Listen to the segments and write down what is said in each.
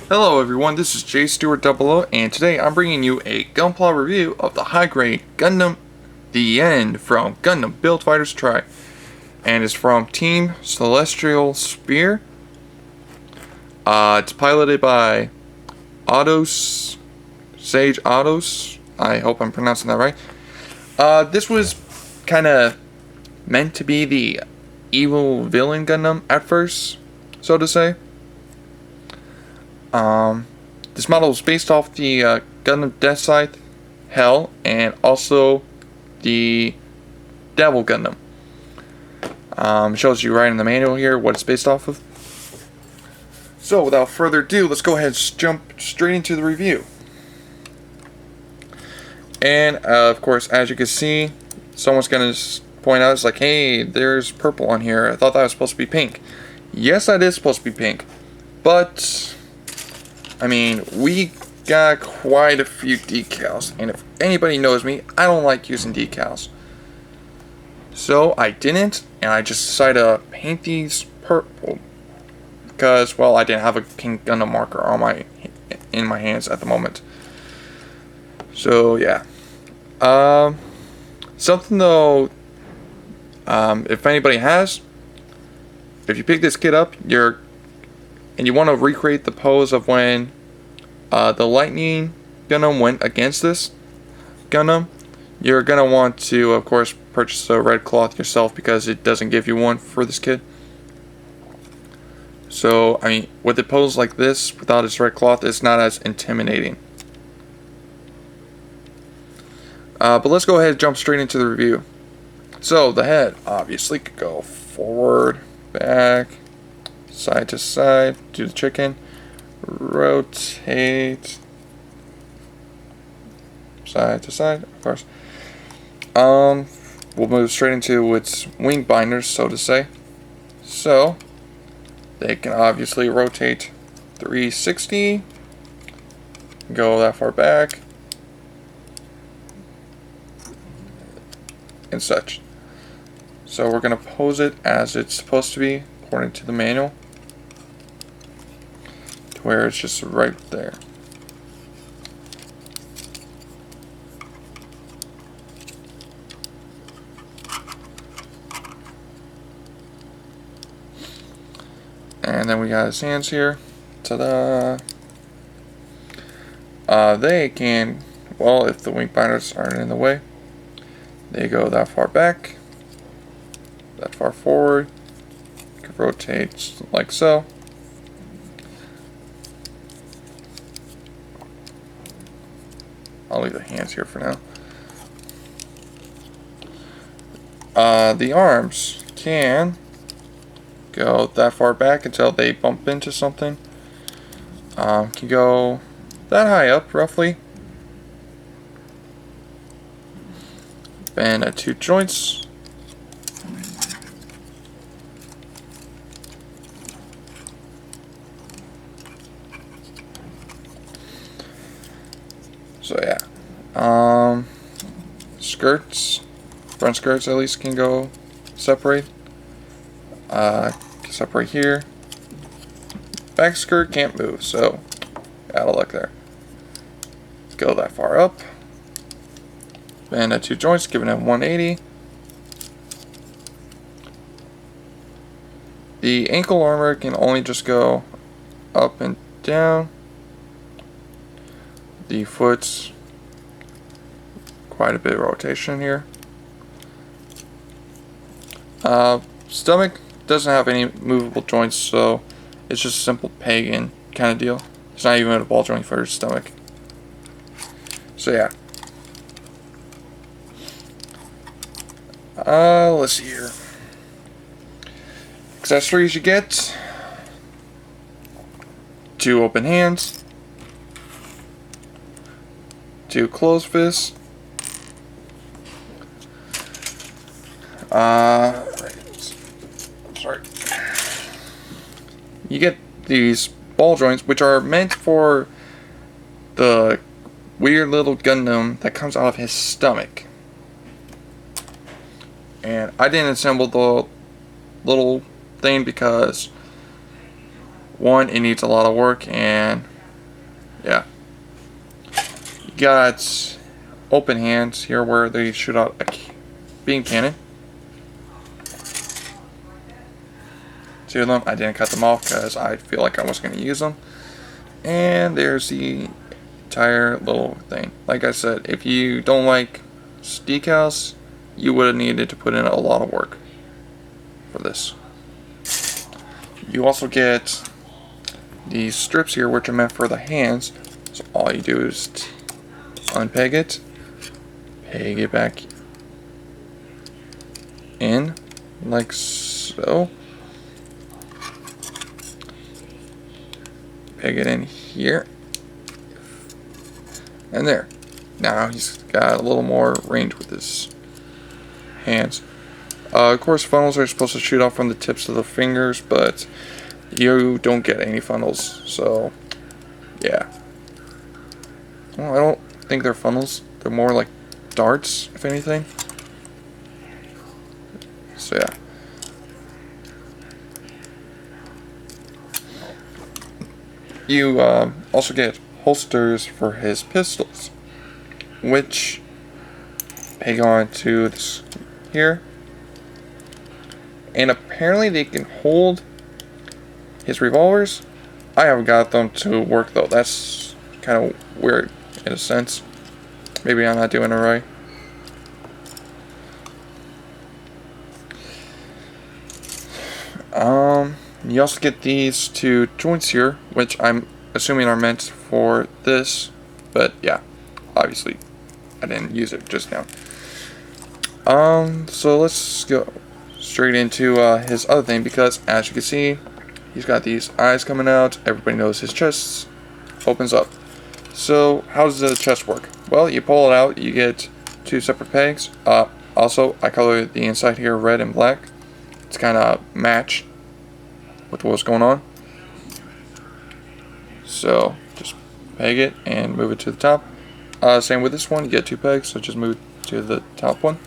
Hello everyone, this is J Stewart 00, and today I'm bringing you a Gunpla review of the high-grade Gundam The End from Gundam Build Fighters Try. And it's from Team Celestial Spear. It's piloted by Sage Autos. I hope I'm pronouncing that right. This was kind of meant to be the evil villain Gundam at first, so to say. This model is based off the Gundam Deathscythe, Hell, and also the Devil Gundam. It shows you right in the manual here what it's based off of. So without further ado, let's go ahead and jump straight into the review. And of course, as you can see, someone's going to point out, it's like, hey, there's purple on here. I thought that was supposed to be pink. Yes, that is supposed to be pink. But I mean, we got quite a few decals, and if anybody knows me, I don't like using decals. So I didn't, and I just decided to paint these purple because, well, I didn't have a pink Gundam marker on in my hands at the moment. So yeah, something though, if anybody has, if you pick this kit up, and you want to recreate the pose of when the Lightning Gundam went against this Gundam, you're going to want to, of course, purchase a red cloth yourself because it doesn't give you one for this kit. So, I mean, with a pose like this, without its red cloth, it's not as intimidating. But let's go ahead and jump straight into the review. So, the head obviously could go forward, back, side to side, do the chicken, rotate, side to side, of course. We'll move straight into its wing binders, so to say. So, they can obviously rotate 360, go that far back, and such. So we're going to pose it as it's supposed to be, according to the manual, to where it's just right there. And then we got his hands here. Ta-da! They can, well, if the wing binders aren't in the way, they go that far back, that far forward. You can rotate like so. I'll leave the hands here for now. The arms can go that far back until they bump into something. Can go that high up, roughly. Bend at 2 joints. So yeah, skirts, front skirts at least can go separate. Separate here. Back skirt can't move, so out of luck there. Go that far up. Bend at 2 joints, giving it 180. The ankle armor can only just go up and down. The foot's quite a bit of rotation here. Stomach doesn't have any movable joints, so it's just a simple peg in kind of deal. It's not even a ball joint for his stomach. So yeah. Let's see here. Accessories you get: 2 open hands, 2 closed fists, sorry. You get these ball joints, which are meant for the weird little Gundam that comes out of his stomach. And I didn't assemble the little thing because, one, it needs a lot of work, and yeah. You got open hands here where they shoot out a beam cannon. Two of them. I didn't cut them off because I feel like I wasn't going to use them. And there's the entire little thing. Like I said, if you don't like decals, you would have needed to put in a lot of work for this. You also get these strips here, which are meant for the hands. So all you do is unpeg it, peg it back in, like so. Peg it in here. And there. Now he's got a little more range with his hands. Of course, funnels are supposed to shoot off from the tips of the fingers, but you don't get any funnels, so yeah. Well, I don't think they're funnels. They're more like darts, if anything. So yeah. You also get holsters for his pistols, which peg on to this here. And apparently they can hold his revolvers. I haven't got them to work though. That's kind of weird in a sense. Maybe I'm not doing it right. You also get these two joints here, which I'm assuming are meant for this, but yeah, obviously I didn't use it just now. So let's go straight into his other thing, because as you can see, he's got these eyes coming out. Everybody knows his chest opens up. So how does the chest work? Well, you pull it out, you get two separate pegs. Also, I colored the inside here red and black. It's kind of match with what's going on. So just peg it and move it to the top. Same with this one, you get two pegs, so just move it to the top one.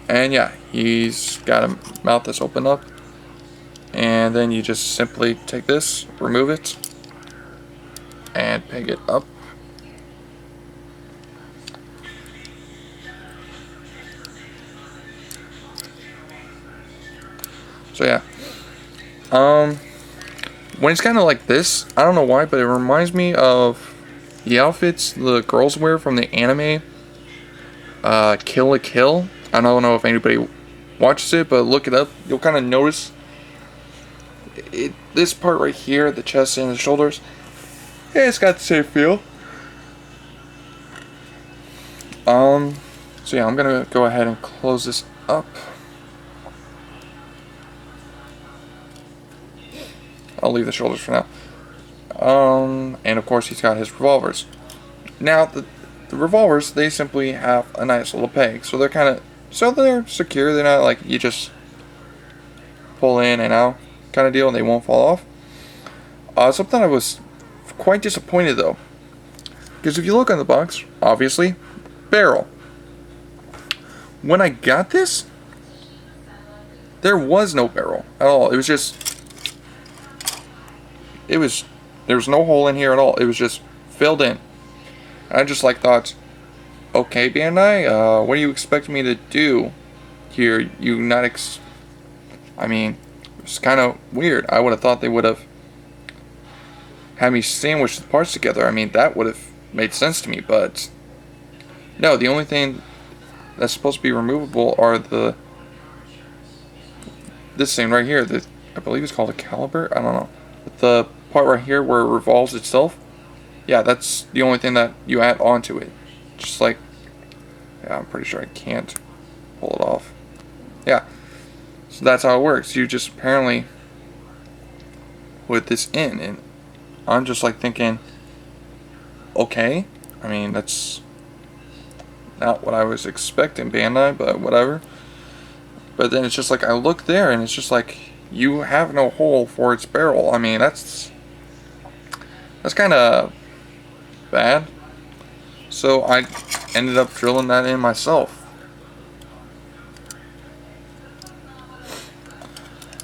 And yeah, he's got a mouth that's open up. And then you just simply take this, remove it, and peg it up. So yeah. When it's kind of like this, I don't know why, but it reminds me of the outfits the girls wear from the anime Kill la Kill. I don't know if anybody watches it, but look it up. You'll kind of notice this part right here, the chest and the shoulders. Yeah, it's got the same feel. So yeah, I'm gonna go ahead and close this up. I'll leave the shoulders for now. And of course he's got his revolvers. Now the revolvers, they simply have a nice little peg, so they're secure. They're not like you just pull in and out kind of deal, and they won't fall off. Something I was quite disappointed though, because if you look on the box, obviously, barrel. When I got this, there was no barrel at all. It was just, there was no hole in here at all. It was just filled in. I just thought, okay, Bandai, what do you expect me to do here? I mean, it's kind of weird. I would have thought they would have had me sandwich the parts together. I mean, that would have made sense to me, but no, the only thing that's supposed to be removable are this thing right here. I believe it's called a caliber. I don't know. But the part right here where it revolves itself, yeah, that's the only thing that you add onto it. Just like, yeah, I'm pretty sure I can't pull it off. Yeah, so that's how it works. You just apparently put this in, and I'm just thinking, okay, I mean, that's not what I was expecting, Bandai, but whatever. But then it's just I look there, and it's just you have no hole for its barrel. I mean, that's kind of bad. So I ended up drilling that in myself.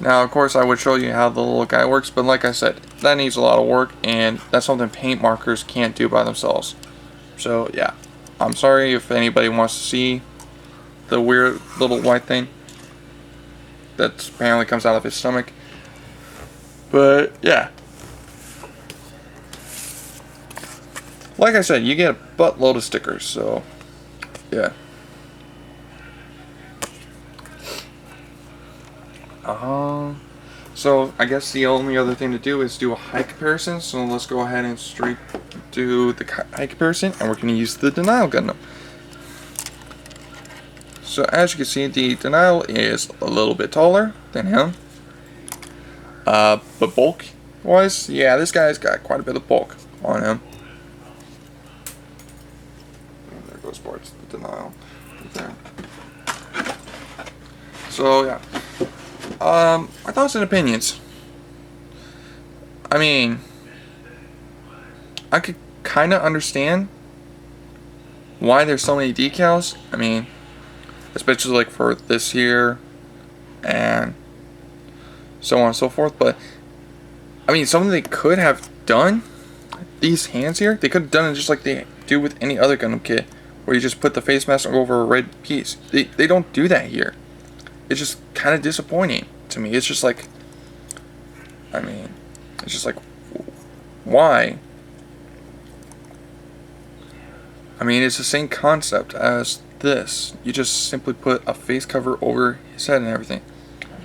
Now, of course, I would show you how the little guy works, but like I said, that needs a lot of work, and that's something paint markers can't do by themselves. So, yeah. I'm sorry if anybody wants to see the weird little white thing that apparently comes out of his stomach. But, yeah. Like I said, you get a buttload of stickers, so, yeah. So I guess the only other thing to do is do a height comparison. So let's go ahead and straight do the height comparison, and we're going to use the Denial Gundam. So as you can see, the Denial is a little bit taller than him. But bulk wise, yeah, this guy's got quite a bit of bulk on him. And there goes parts of the Denial right there. So yeah. My thoughts and opinions. I mean, I could kind of understand why there's so many decals. I mean, especially like for this here and so on and so forth. But I mean, something they could have done, these hands here, they could have done it just like they do with any other Gundam kit, where you just put the face mask over a red piece. They don't do that here. It's just kind of disappointing to me. It's just like, I mean, it's just like, why? I mean, it's the same concept as this. You just simply put a face cover over his head and everything.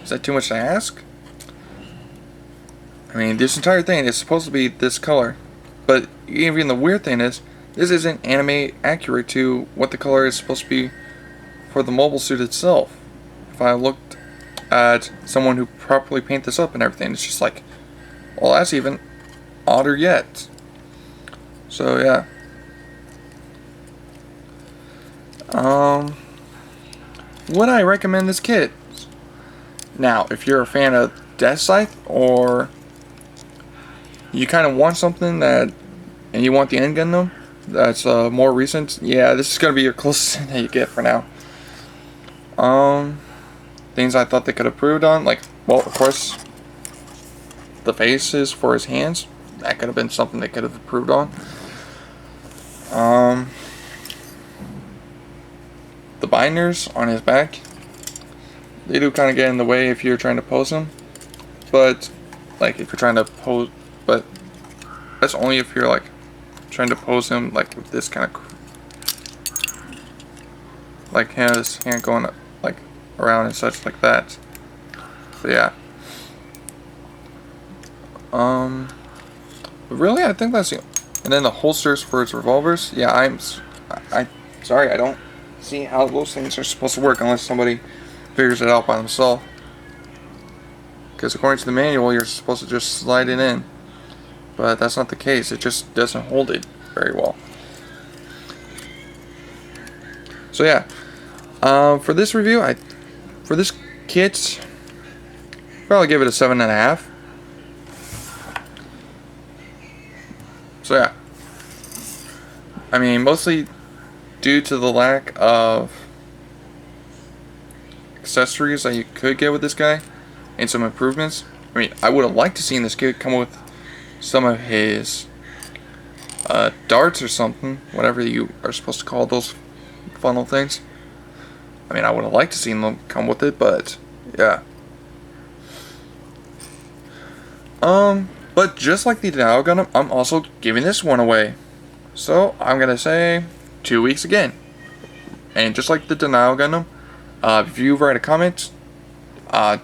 Is that too much to ask? I mean, this entire thing is supposed to be this color, but even the weird thing is, this isn't anime accurate to what the color is supposed to be for the mobile suit itself. If I looked at someone who properly paint this up and everything, it's just like, well, that's even odder yet. So yeah. Would I recommend this kit? Now, if you're a fan of Deathscythe, or you kind of want something that, and you want the End Gundam that's more recent, yeah, this is gonna be your closest thing that you get for now. Things I thought they could have improved on, like, well, of course, the faces for his hands, that could have been something they could have improved on. The binders on his back, they do kind of get in the way if you're trying to pose him, but like if you're trying to pose, but that's only if you're like trying to pose him like with this kind of, like his hand going up, like around and such like that. But yeah. But really, I think that's it. And then the holsters for its revolvers. Yeah, I'm sorry, I don't see how those things are supposed to work unless somebody figures it out by themselves. Because according to the manual, you're supposed to just slide it in, but that's not the case. It just doesn't hold it very well. So yeah, for this review, for this kit, probably give it a 7.5. So yeah, I mean, mostly due to the lack of accessories that you could get with this guy and some improvements. I mean, I would have liked to seen this kid come with some of his darts or something, whatever you are supposed to call those funnel things. I mean, I would have liked to seen them come with it, but yeah. But just like the Denial Gundam, I'm also giving this one away. So I'm gonna say 2 weeks again. And just like the Denial Gundam, if you write a comment,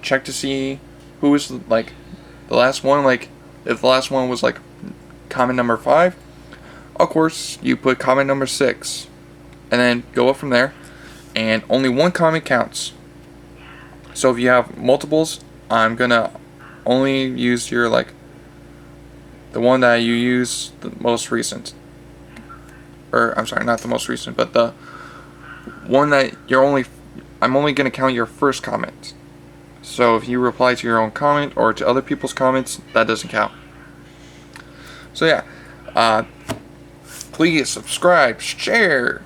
check to see who was like the last one. Like if the last one was like comment number 5, of course you put comment number 6, and then go up from there. And only one comment counts. So if you have multiples, I'm gonna only use your like the one that you use the most recent. Or I'm sorry, not the most recent, but the one that I'm only gonna count your first comment. So if you reply to your own comment or to other people's comments, that doesn't count. So yeah, please subscribe, share,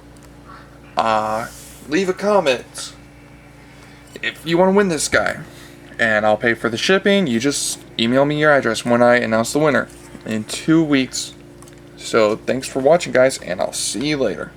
leave a comment if you want to win this guy. and I'll pay for the shipping. You just email me your address when I announce the winner in 2 weeks. So thanks for watching, guys, and I'll see you later.